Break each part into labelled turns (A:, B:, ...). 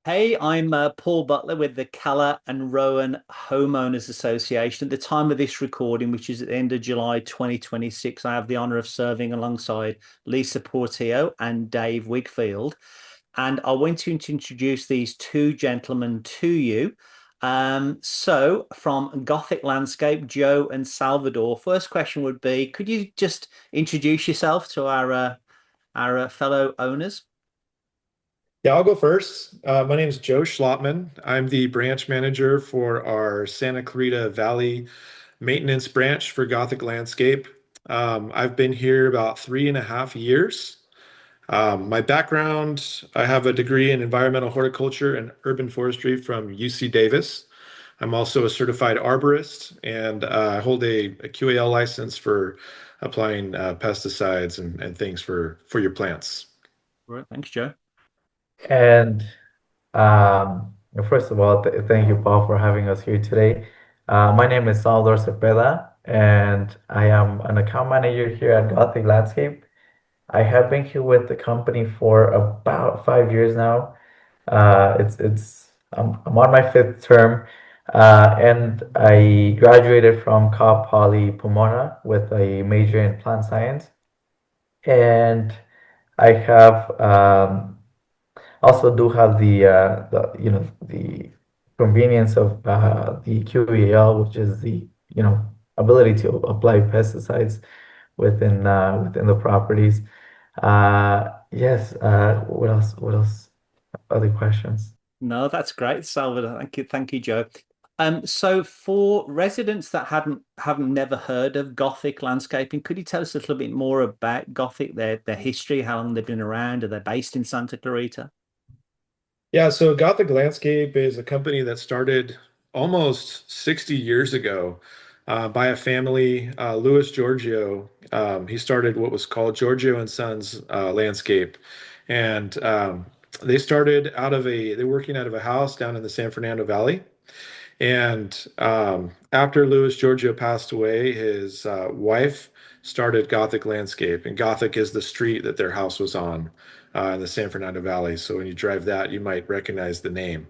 A: Hey, I'm Paul Butler with the Calla and Rowan Homeowners Association. At the time of this recording, which is at the end of July 2026, I have the honor of serving alongside Lisa Portillo and Dave Wigfield. And I want to introduce these two gentlemen to you. From Gothic Landscape, Joe and Salvador, first question would be, could you just introduce yourself to our fellow owners?
B: Yeah, I'll go first. My name is Joe Schlotman. I'm the branch manager for our Santa Clarita Valley maintenance branch for Gothic Landscape. I've been here about 3.5 years. My background, I have a degree in environmental horticulture and urban forestry from UC Davis. I'm also a certified arborist, and I hold a QAL license for applying pesticides and things for your plants.
A: Right, thanks, Joe.
C: And first of all, th thank you, Paul, for having us here today. My name is Salvador Cepeda, and I am an account manager here at Gothic Landscape. I have been here with the company for about 5 years now. I'm on my fifth term, and I graduated from Cal Poly Pomona with a major in plant science, and I have also do have the convenience of the QEL, which is the ability to apply pesticides within the properties. Yes. What else? What else? Other questions?
A: No, that's great, Salvador. Thank you, Joe. So for residents that haven't never heard of Gothic landscaping, could you tell us a little bit more about Gothic, their history, how long they've been around? Are they based in Santa Clarita?
B: Yeah, so Gothic Landscape is a company that started almost 60 years ago by a family, Louis Giorgio. He started what was called Giorgio and Sons Landscape, and they were working out of a house down in the San Fernando Valley. And after Louis Giorgio passed away, his wife started Gothic Landscape, and Gothic is the street that their house was on in the San Fernando Valley. So when you drive that, you might recognize the name.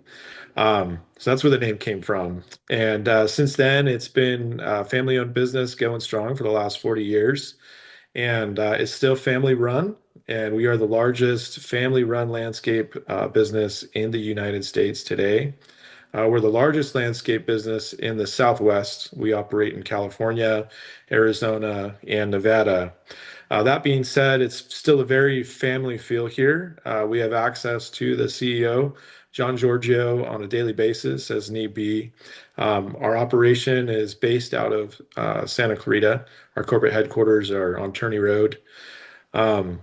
B: So that's where the name came from. And since then, it's been a family-owned business going strong for the last 40 years, and it's still family run. And we are the largest family-run landscape business in the United States today. We're the largest landscape business in the Southwest. We operate in California, Arizona, and Nevada. That being said, it's still a very family feel here. We have access to the CEO, John Giorgio, on a daily basis as need be. Our operation is based out of Santa Clarita. Our corporate headquarters are on Turney Road. Um,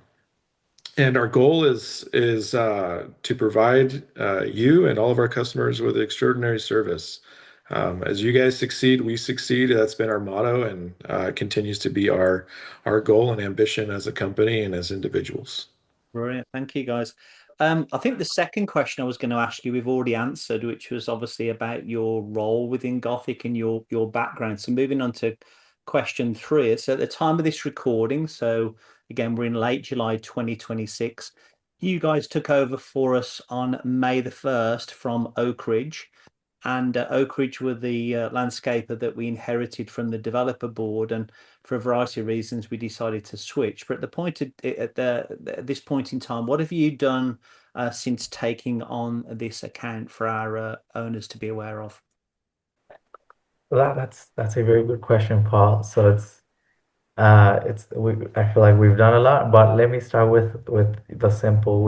B: and our goal is to provide you and all of our customers with extraordinary service. As you guys succeed, we succeed. That's been our motto, and continues to be our goal and ambition as a company and as individuals.
A: Brilliant. Thank you, guys. I think the second question I was going to ask you, we've already answered, which was obviously about your role within Gothic and your background. So moving on to question three. So at the time of this recording, so again, we're in late July 2026. You guys took over for us on May the 1st from Oak Ridge. And Oak Ridge were the landscaper that we inherited from the developer board, and for a variety of reasons, we decided to switch. But at this point in time, what have you done since taking on this account for our owners to be aware of?
C: That's a very good question, Paul. So I feel like we've done a lot, but let me start with the simple.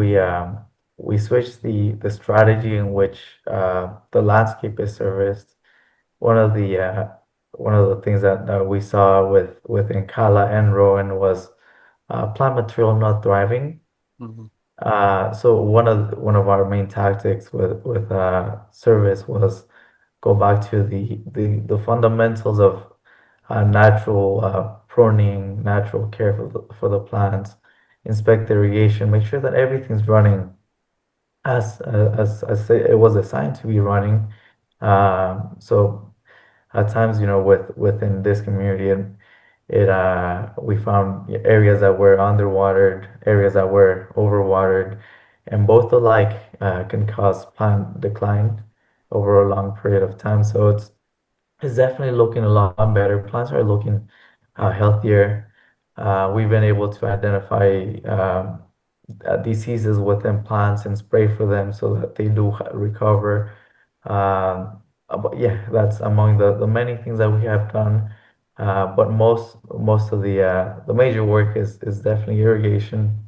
C: We switched the strategy in which the landscape is serviced. One of the things that we saw within Kala and Rowan was plant material not thriving.
A: Mhm.
C: So one of our main tactics with service was go back to the fundamentals of natural pruning, natural care for the plants, inspect irrigation, make sure that everything's running as it was assigned to be running. So at times, within this community, we found areas that were underwatered, areas that were overwatered, and both alike can cause plant decline over a long period of time. So it's definitely looking a lot better. Plants are looking healthier. We've been able to identify diseases within plants and spray for them so that they do recover. But yeah, that's among the many things that we have done. But most of the major work is definitely irrigation.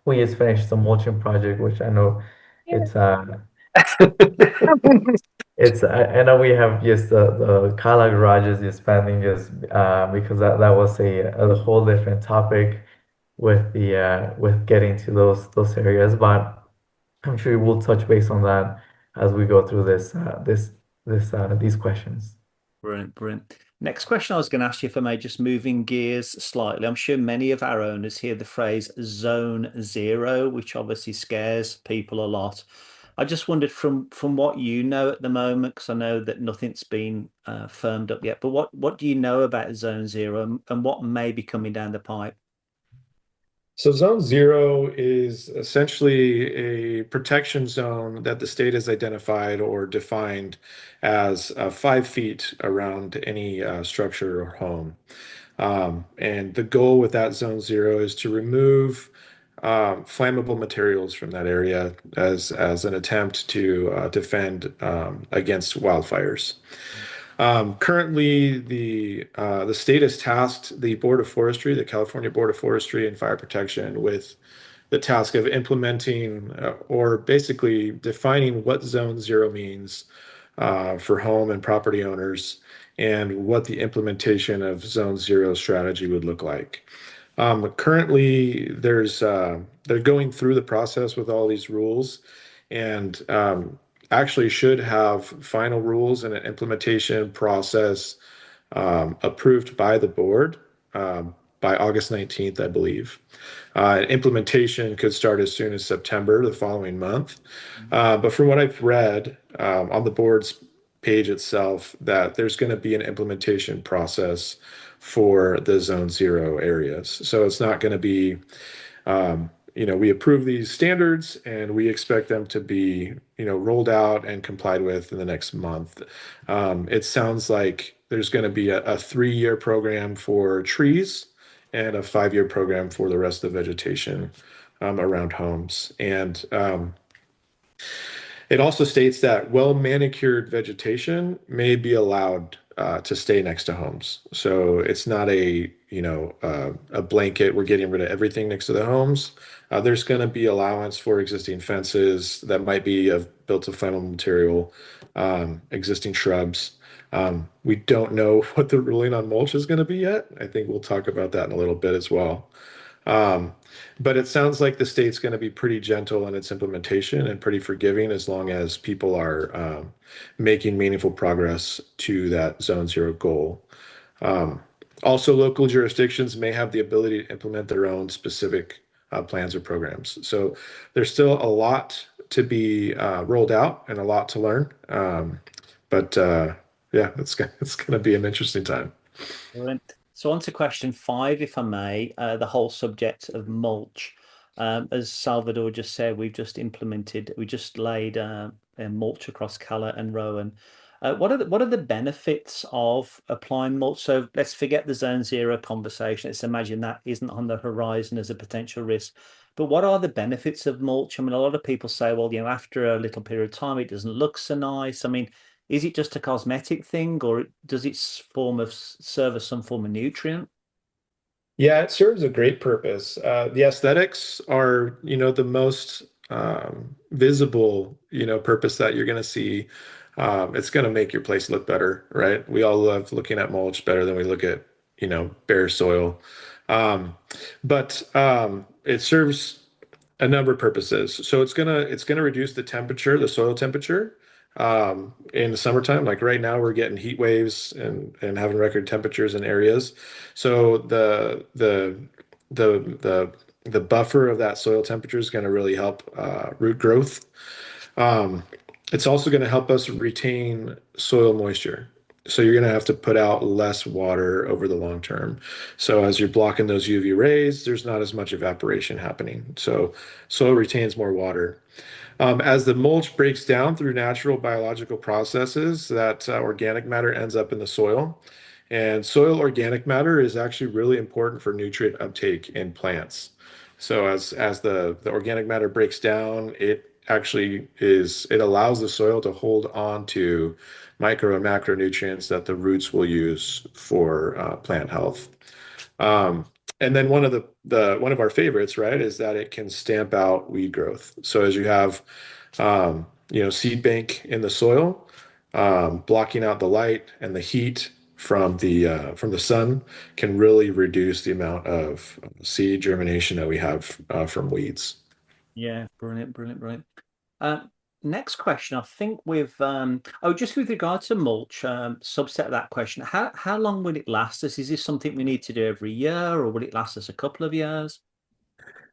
C: We just finished the mulching project, which I know it's I know we have just the Kala garages just spending just because that was a whole different topic with the with getting to those areas, but I'm sure we'll touch base on that as we go through this these questions.
A: Brilliant, brilliant. Next question I was going to ask you, if I may, just moving gears slightly. I'm sure many of our owners hear the phrase zone zero, which obviously scares people a lot. I just wondered from what you know at the moment, because I know that nothing's been firmed up yet, but what do you know about zone zero and what may be coming down the pipe?
B: So zone zero is essentially a protection zone that the state has identified or defined as 5 feet around any structure or home. And the goal with that zone zero is to remove flammable materials from that area as an attempt to defend against wildfires. Currently, the state has tasked the Board of Forestry, the California Board of Forestry and Fire Protection, with the task of implementing or basically defining what Zone Zero means for home and property owners and what the implementation of Zone Zero strategy would look like. Currently, they're going through the process with all these rules, and actually should have final rules and an implementation process approved by the board by August 19th, I believe. Implementation could start as soon as September the following month. But from what I've read on the board's page itself, that there's going to be an implementation process for the zone zero areas. So it's not going to be, we approve these standards and we expect them to be, rolled out and complied with in the next month. It sounds like there's going to be a 3-year program for trees and a 5-year program for the rest of the vegetation around homes. And it also states that well manicured vegetation may be allowed to stay next to homes. So it's not a blanket. We're getting rid of everything next to the homes. There's going to be allowance for existing fences that might be of built of flammable material, existing shrubs. We don't know what the ruling on mulch is going to be yet. I think we'll talk about that in a little bit as well. Um, but it sounds like the state's going to be pretty gentle in its implementation and pretty forgiving as long as people are making meaningful progress to that zone zero goal. Um, Also, local jurisdictions may have the ability to implement their own specific plans or programs. So there's still a lot to be rolled out and a lot to learn. But yeah, it's going to be an interesting time.
A: Brilliant. So on to question 5, if I may, the whole subject of mulch. As Salvador just said, we just laid a mulch across Cala and Rowan. What are the benefits of applying mulch? So let's forget the zone zero conversation. Let's imagine that isn't on the horizon as a potential risk. But what are the benefits of mulch? I mean, a lot of people say, well, after a little period of time, it doesn't look so nice. I mean, is it just a cosmetic thing, or does it serve as some form of nutrient?
B: Yeah, it serves a great purpose. The aesthetics are, the most visible, purpose that you're going to see. It's going to make your place look better, right? We all love looking at mulch better than we look at, bare soil. Um, but it serves a number of purposes. So it's gonna reduce the temperature, the soil temperature, in the summertime. Like right now, we're getting heat waves and having record temperatures in areas. So the buffer of that soil temperature is going to really help root growth. Um, it's also going to help us retain soil moisture. So you're going to have to put out less water over the long term. So as you're blocking those UV rays, there's not as much evaporation happening. So soil retains more water. As the mulch breaks down through natural biological processes, that organic matter ends up in the soil. And soil organic matter is actually really important for nutrient uptake in plants. So as the organic matter breaks down, it allows the soil to hold on to micro and macronutrients that the roots will use for plant health. Um, and then one of our favorites, right, is that it can stamp out weed growth. So as you have seed bank in the soil, blocking out the light and the heat from the sun can really reduce the amount of seed germination that we have from weeds.
A: Yeah, brilliant, brilliant, brilliant. Uh, Next question, I think just with regard to mulch, subset of that question, how long will it last us? Is this something we need to do every year, or will it last us a couple of years?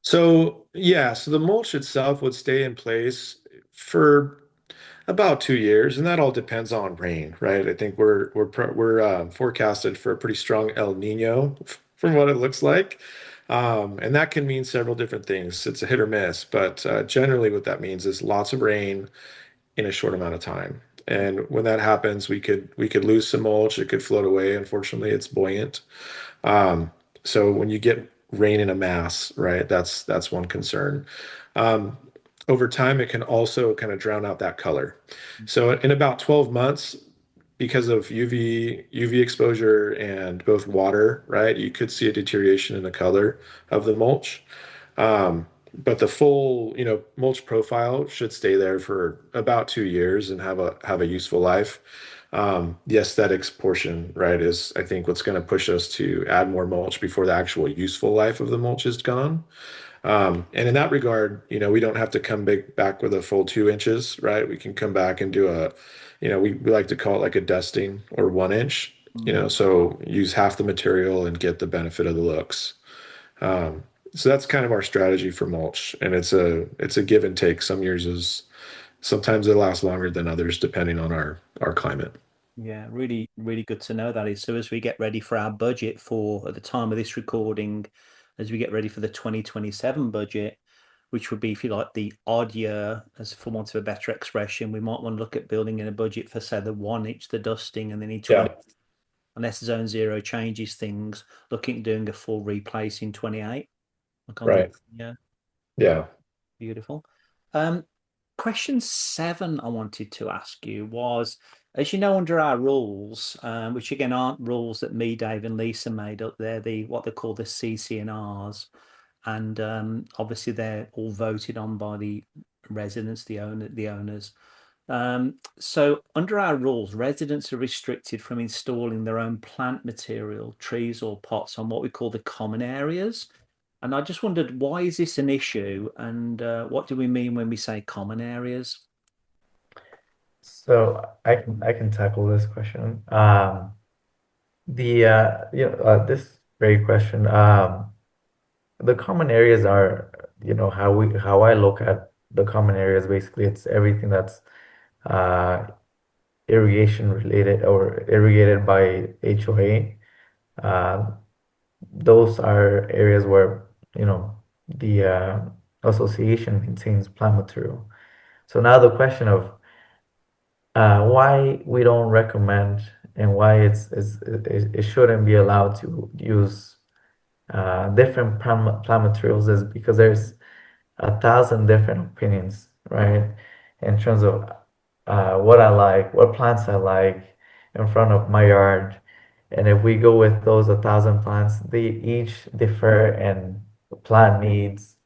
B: So yeah, so the mulch itself would stay in place for about 2 years, and that all depends on rain, right? I think we're forecasted for a pretty strong El Nino from what it looks like, and that can mean several different things. It's a hit or miss, but generally, what that means is lots of rain in a short amount of time. And when that happens, we could lose some mulch. It could float away. Unfortunately, it's buoyant. Um, so when you get rain in a mass, right, that's one concern. Um, Over time, it can also kind of drown out that color. So in about 12 months, because of UV exposure and both water, right, you could see a deterioration in the color of the mulch. But the full, mulch profile should stay there for about 2 years and have a useful life. The aesthetics portion, right, is I think what's going to push us to add more mulch before the actual useful life of the mulch is gone. And in that regard, we don't have to come back with a full 2 inches, right? We can come back and do we like to call it like a dusting or 1 inch,
A: Mm.
B: so use half the material and get the benefit of the looks. Um, so that's kind of our strategy for mulch, and it's a give and take. Sometimes it lasts longer than others depending on our climate.
A: Yeah, really, really good to know that is. So as we get ready for our budget for at the time of this recording, as we get ready for the 2027 budget, which would be, if you like, the odd year, as for want of a better expression, we might want to look at building in a budget for, say, the 1 inch, the dusting, and then in 20,
B: Yeah,
A: unless Zone Zero changes things, looking at doing a full replace in 28. Like on the,
B: right.
A: yeah,
B: Yeah,
A: beautiful. Um, Question seven I wanted to ask you was, as you know, under our rules, which again aren't rules that me, Dave, and Lisa made up, they're the what they call the CCNRs, and obviously they're all voted on by the residents, the owners. So under our rules, residents are restricted from installing their own plant material, trees or pots on what we call the common areas. And I just wondered, why is this an issue, and what do we mean when we say common areas?
C: So I can tackle this question. This great question. The common areas are, how I look at the common areas. Basically, it's everything that's uh, irrigation related or irrigated by HOA. Uh, those are areas where, the association maintains plant material. So now the question of why we don't recommend and why it shouldn't be allowed to use different plant materials is because there's 1,000 different opinions, right? In terms of what I like, what plants I like in front of my yard. And if we go with those 1,000 plants, they each differ in plant needs,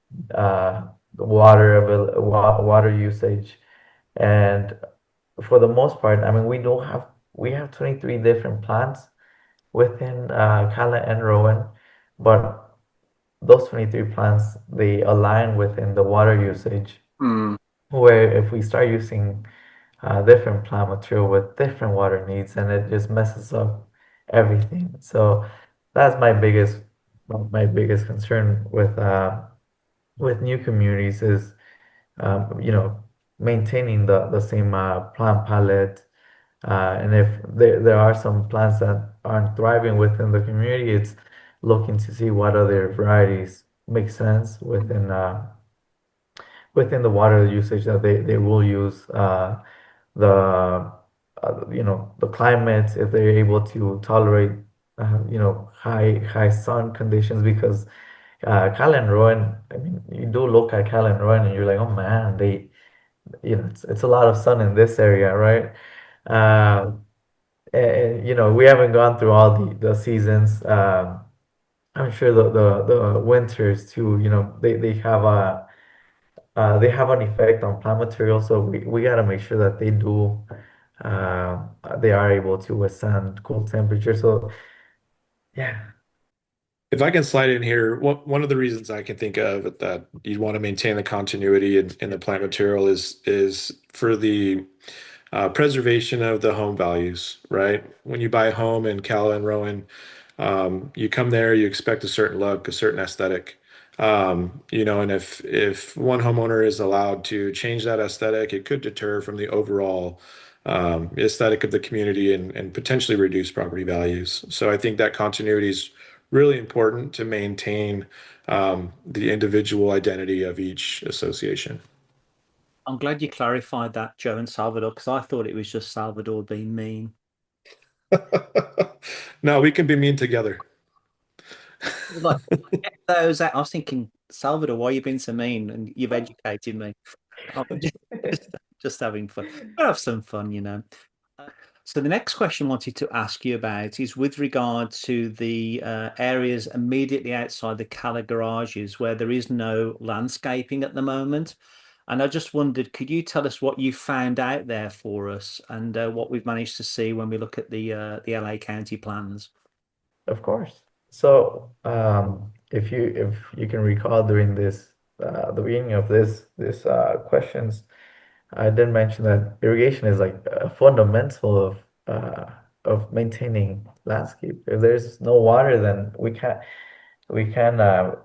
C: water usage, and for the most part, I mean, we have 23 different plants within Kala and Rowan, but those 23 plants they align within the water usage.
A: Mm.
C: Where if we start using different plant material with different water needs, and it just messes up everything. So that's my biggest concern with new communities is um, you know maintaining the same plant palette And if there are some plants that aren't thriving within the community, it's looking to see what other varieties make sense within the water usage that they will use. The the climate, if they're able to tolerate high sun conditions, because Cal and Rowan, I mean, you do look at Cal and Rowan and you're like, oh man, it's a lot of sun in this area, right? And we haven't gone through all the seasons. I'm sure the winters too, they have an effect on plant material, so we got to make sure that uh, they are able to withstand cold temperatures. So yeah,
B: If I can slide in here, one of the reasons I can think of that you'd want to maintain the continuity in the plant material is for the preservation of the home values, right? When you buy a home in Cala and Rowan, you come there, you expect a certain look, a certain aesthetic. And if one homeowner is allowed to change that aesthetic, it could deter from the overall aesthetic of the community and potentially reduce property values. So I think that continuity is really important to maintain the individual identity of each association.
A: I'm glad you clarified that, Joe and Salvador, because I thought it was just Salvador being mean.
B: No, we can be mean together.
A: Like those, I was thinking, Salvador, why are you being so mean? And you've educated me. I'm just, just having fun. I'll have some fun, you know. Uh, So the next question I wanted to ask you about is with regard to the areas immediately outside the Cala garages where there is no landscaping at the moment. And I just wondered, could you tell us what you found out there for us and what we've managed to see when we look at the LA County plans?
C: of course. So if you can recall during this the beginning of this questions, I did mention that irrigation is like a fundamental of maintaining landscape. If there's no water, then we can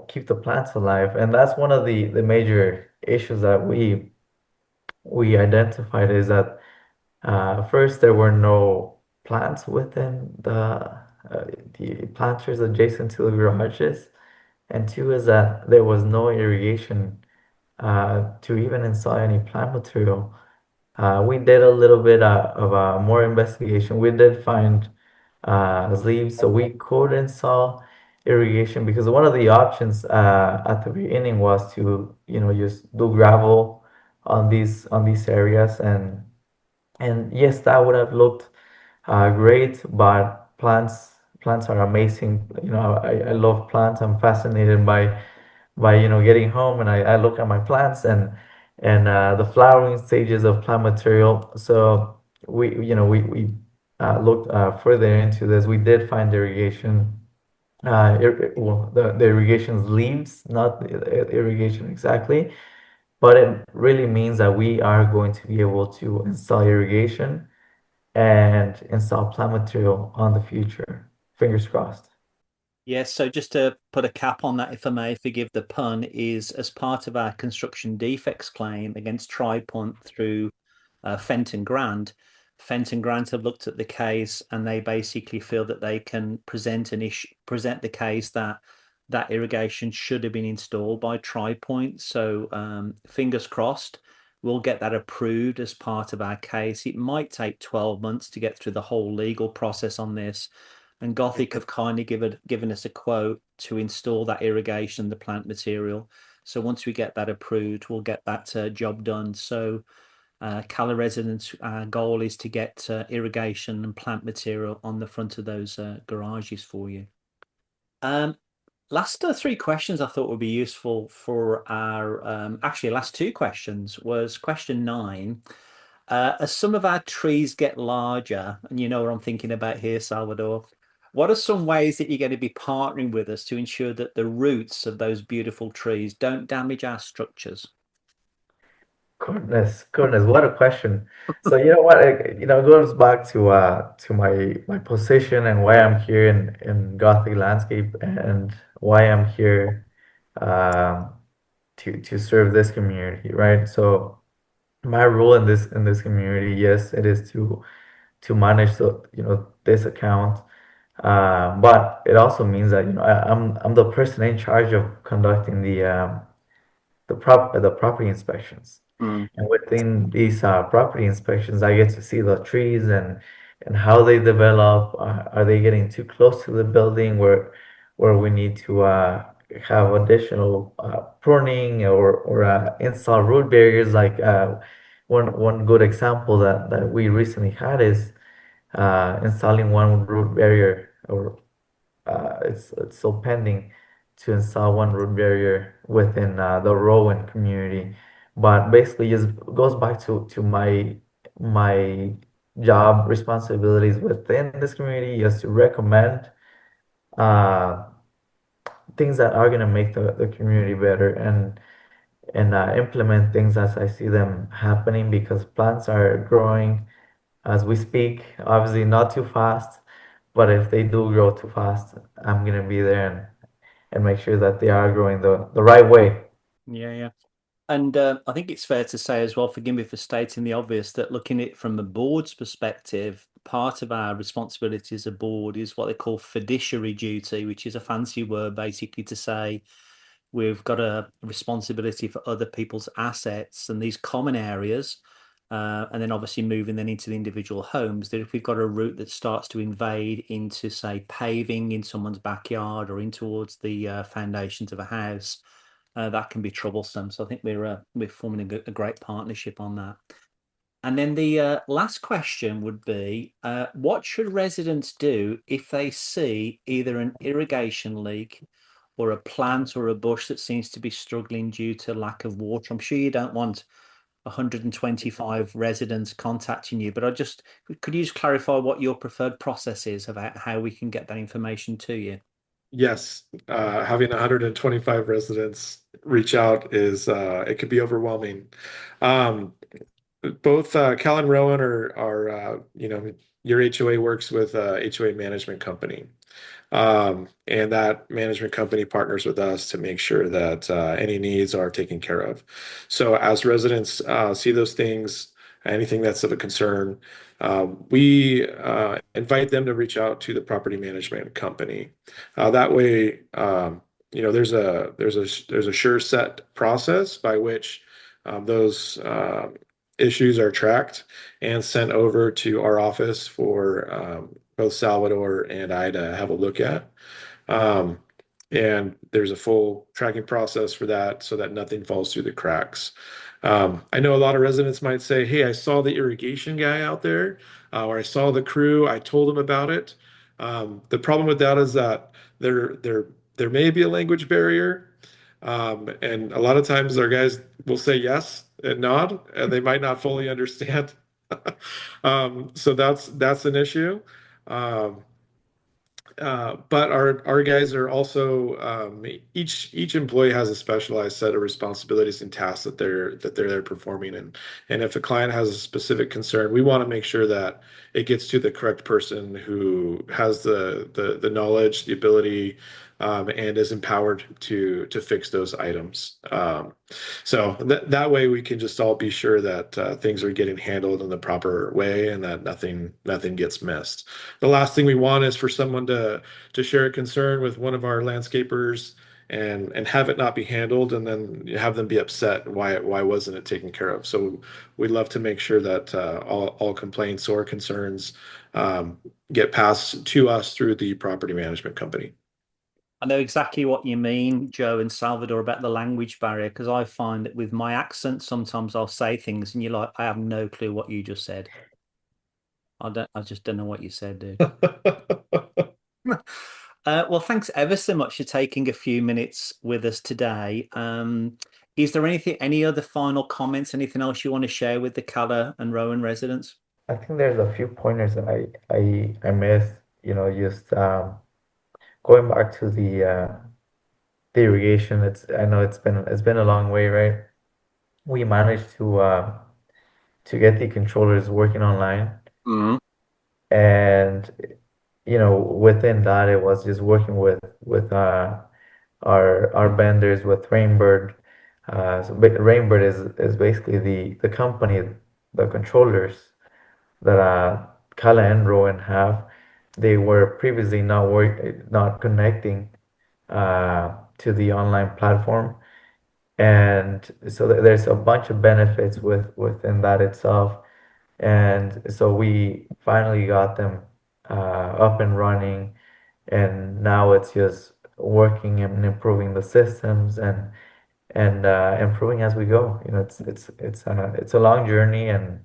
C: keep the plants alive, and that's one of the major issues that we identified is that first there were no plants within the planters adjacent to the garages, and two is that there was no irrigation to even install any plant material. We did a little bit of more investigation. We did find leaves, so we could install irrigation because one of the options at the beginning was to, just do gravel on these areas, and yes, that would have looked great. But plants are amazing. I love plants. I'm fascinated by getting home and I look at my plants and the flowering stages of plant material. So we looked further into this. We did find irrigation, well, the irrigation's leaves, not the irrigation exactly, but it really means that we are going to be able to install irrigation and install plant material on the future. Fingers crossed.
A: Yes, so just to put a cap on that, if I may forgive the pun, is as part of our construction defects claim against TriPoint through Fenton Grant. Fenton Grant have looked at the case and they basically feel that they can present the case that that irrigation should have been installed by TriPoint. So fingers crossed, we'll get that approved as part of our case. It might take 12 months to get through the whole legal process on this, and Gothic have kindly given us a quote to install that irrigation, the plant material. So once we get that approved, we'll get that job done. So Cala residents, our goal is to get irrigation and plant material on the front of those garages for you. Um, last three questions I thought would be useful for our actually last two questions was question 9. As some of our trees get larger, and you know what I'm thinking about here, Salvador, what are some ways that you're going to be partnering with us to ensure that the roots of those beautiful trees don't damage our structures?
C: Goodness, what a question. So you know what, it goes back to my position and why I'm here in Gothic landscape and why I'm here um, to serve this community, right? So my role in this community, yes, it is to manage this account. But it also means that I'm the person in charge of conducting the property inspections.
A: Mm.
C: And within these property inspections, I get to see the trees and how they develop. Are they getting too close to the building where we need to have additional pruning or install root barriers? Like one good example that we recently had is installing one root barrier, or it's still pending to install one root barrier within the Rowan community. But basically, just goes back to my job responsibilities within this community, is to recommend uh, things that are gonna make the community better, and implement things as I see them happening, because plants are growing as we speak. Obviously, not too fast, but if they do grow too fast, I'm gonna be there and make sure that they are growing the right way.
A: Yeah, yeah. And I think it's fair to say as well, forgive me for stating the obvious, that looking at it from the board's perspective, part of our responsibility as a board is what they call fiduciary duty, which is a fancy word basically to say we've got a responsibility for other people's assets and these common areas. And then obviously moving then into the individual homes, that if we've got a route that starts to invade into, say, paving in someone's backyard or in towards the foundations of a house, that can be troublesome. So I think we're forming a great partnership on that. And then the last question would be, what should residents do if they see either an irrigation leak or a plant or a bush that seems to be struggling due to lack of water? I'm sure you don't want 125 residents contacting you, but could you just clarify what your preferred process is about how we can get that information to you?
B: Yes, having 125 residents reach out is it could be overwhelming. Um, Both Cal and Rowan are your HOA works with a HOA management company. And that management company partners with us to make sure that any needs are taken care of. So as residents see those things, anything that's of a concern, we invite them to reach out to the property management company. That way, there's a sure set process by which those issues are tracked and sent over to our office for both Salvador and I to have a look at. Um, and there's a full tracking process for that so that nothing falls through the cracks. I know a lot of residents might say, "Hey, I saw the irrigation guy out there, or I saw the crew. I told them about it." The problem with that is that there may be a language barrier, and a lot of times our guys will say yes and nod, and they might not fully understand. So that's an issue. Um, but our guys are also each employee has a specialized set of responsibilities and tasks that they're there performing, and if a client has a specific concern, we want to make sure that it gets to the correct person who has the knowledge, the ability, and is empowered to fix those items. So that way we can just all be sure that things are getting handled in the proper way and that nothing gets missed. The last thing we want is for someone to share a concern with one of our landscapers and have it not be handled, and then have them be upset why wasn't it taken care of. So we'd love to make sure that all complaints or concerns get passed to us through the property management company.
A: I know exactly what you mean, Joe and Salvador, about the language barrier, because I find that with my accent, sometimes I'll say things and you're like, I have no clue what you just said. I just don't know what you said, dude. Well, thanks ever so much for taking a few minutes with us today. Is there any other final comments, anything else you want to share with the Calla and Rowan residents?
C: I think there's a few pointers that I missed. Just going back to the irrigation. I know it's been a long way, right? We managed to get the controllers working online,
A: Mhm.
C: and within that, it was just working with our vendors with Rainbird. Rainbird is basically the company, the controllers that Kala and Rowan have. They were previously not connecting to the online platform, and so there's a bunch of benefits within that itself. And so we finally got them up and running, and now it's just working and improving the systems and improving as we go. You know, it's a long journey, and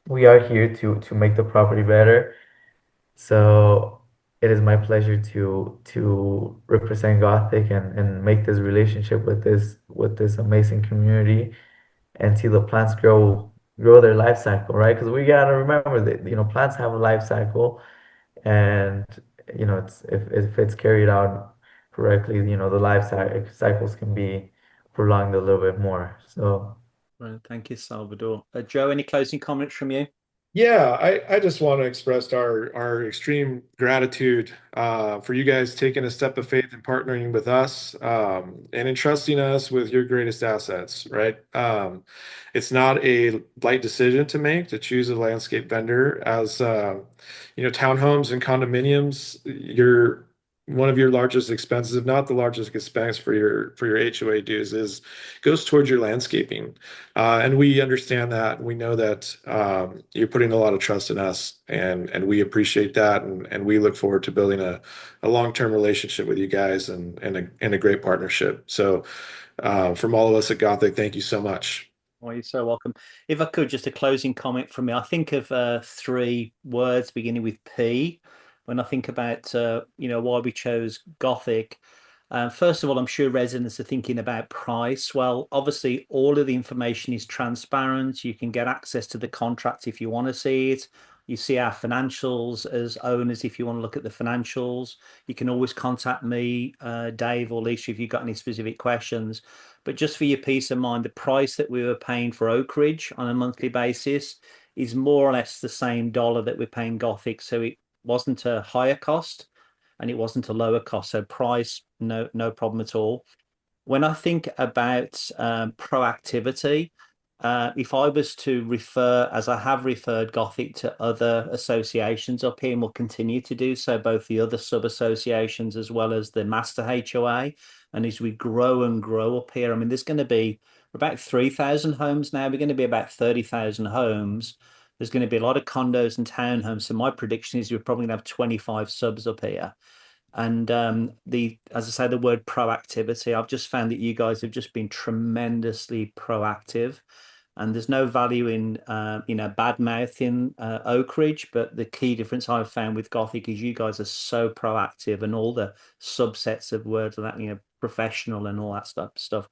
C: we are here to make the property better. So it is my pleasure to represent Gothic and make this relationship with this amazing community and see the plants grow their life cycle, right? Because we gotta remember that, you know, plants have a life cycle, and you know, it's if it's carried out correctly, you know, the cycles can be prolonged a little bit more. So
A: Well, thank you, Salvador. Joe, any closing comments from you?
B: Yeah, I just want to express our extreme gratitude for you guys taking a step of faith and partnering with us and entrusting us with your greatest assets, right? It's not a light decision to make to choose a landscape vendor as you know, townhomes and condominiums, you're one of your largest expenses, if not the largest expense for your HOA dues, is goes towards your landscaping. And we understand that. We know that you're putting a lot of trust in us, and we appreciate that, and we look forward to building a long-term relationship with you guys and a great partnership. So, from all of us at Gothic, thank you so much.
A: Well, you're so welcome. If I could, just a closing comment from me. I think of three words beginning with P when I think about why we chose Gothic. First of all, I'm sure residents are thinking about price. Well, obviously, all of the information is transparent. You can get access to the contract if you want to see it. You see our financials as owners if you want to look at the financials. You can always contact me, Dave, or Lisa if you've got any specific questions. But just for your peace of mind, the price that we were paying for Oak Ridge on a monthly basis is more or less the same dollar that we're paying Gothic. So it wasn't a higher cost and it wasn't a lower cost. So price, no problem at all. When I think about proactivity, if I was to refer, as I have referred Gothic to other associations up here and will continue to do so, both the other sub associations as well as the Master HOA. And as we grow and grow up here, I mean, there's going to be about 3,000 homes now. We're going to be about 30,000 homes. There's going to be a lot of condos and townhomes. So my prediction is we're probably going to have 25 subs up here. And as I say, the word proactivity, I've just found that you guys have just been tremendously proactive. And there's no value in bad mouthing Oak Ridge, but the key difference I've found with Gothic is you guys are so proactive, and all the subsets of words like that, professional and all that stuff.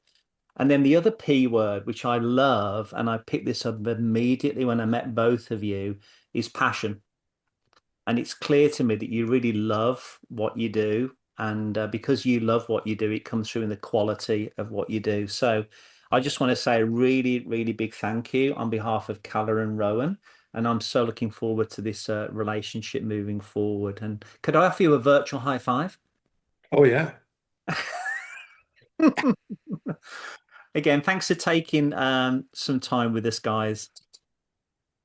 A: And then the other P word, which I love, and I picked this up immediately when I met both of you, is passion. And it's clear to me that you really love what you do. And because you love what you do, it comes through in the quality of what you do. So I just want to say a really, really big thank you on behalf of Calla and Rowan. And I'm so looking forward to this relationship moving forward. And could I offer you a virtual high five?
B: Oh yeah.
A: Again, thanks for taking some time with us, guys.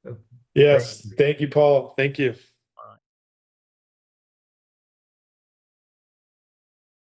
C: thank
B: Yes. Thank you, Paul. Thank you.